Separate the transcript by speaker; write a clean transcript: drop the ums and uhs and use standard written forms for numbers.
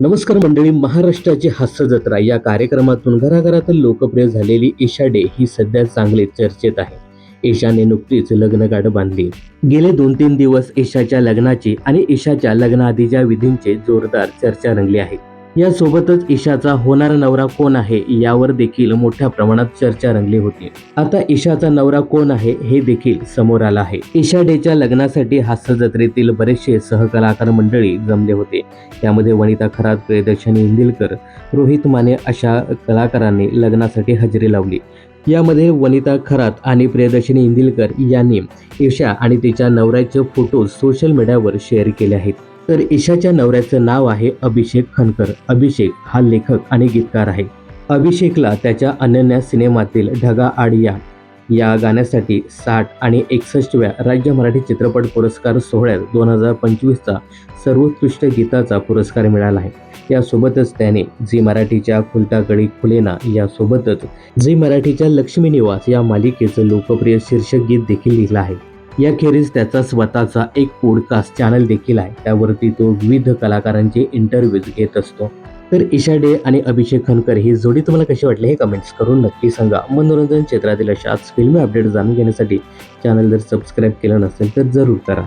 Speaker 1: नमस्कार मंडळी. महाराष्ट्राची हास्य जत्रा या कार्यक्रमातून घराघरात लोकप्रिय झालेली ईशा डे ही सध्या चांगले चर्चेत आहे. ईशाने नुकतीच लग्नगाठ बांधली. गेले 2-3 दिवस ईशाच्या लग्नाची आणि ईशाच्या लग्नाआधीच्या विधींची जोरदार चर्चा रंगली आहे. यासोबतच ईशाचा होणारा नवरा कोण आहे यावर देखील मोठ्या प्रमाणात चर्चा रंगली होती. आता ईशाचा नवरा कोण आहे हे देखील समोर आलं आहे. ईशा डेच्या लग्नासाठी हास्य जत्रेतील बरेचसे सहकलाकार मंडळी जमले होते. यामध्ये वनिता खरात, प्रियदर्शनी इंदिलकर, रोहित माने अशा कलाकारांनी लग्नासाठी हजेरी लावली. यामध्ये वनिता खरात आणि प्रियदर्शनी इंदिलकर यांनी ईशा आणि तिच्या नवऱ्याचे फोटो सोशल मीडियावर शेअर केले आहेत. तर ईशाच्या नवऱ्याचं नाव आहे अभिषेक खनकर. अभिषेक हा लेखक आणि गीतकार आहे. अभिषेकला त्याच्या अनन्या सिनेमातील ढगा आडिया या गाण्यासाठी 60 आणि 61व्या राज्य मराठी चित्रपट पुरस्कार सोहळ्यात 2025चा सर्वोत्कृष्ट गीताचा पुरस्कार मिळाला आहे. यासोबतच त्याने झी मराठीच्या खुलता कडी खुलेना यासोबतच झी मराठीच्या लक्ष्मी निवास या मालिकेचं लोकप्रिय शीर्षक गीत देखील लिहिलं आहे. याखेरीज त्याचा स्वतःचा एक पॉडकास्ट चॅनल देखील आहे. त्यावरती तो विविध कलाकारांचे इंटरव्ह्यूज घेत असतो. तर ईशा डे आणि अभिषेक खनकर ही जोडी तुम्हाला कशी वाटली हे कमेंट्स करून नक्की सांगा. मनोरंजन क्षेत्रातील अशाच फिल्मी अपडेट जाणून घेण्यासाठी चॅनल जर सबस्क्राईब केलं नसेल तर जरूर करा.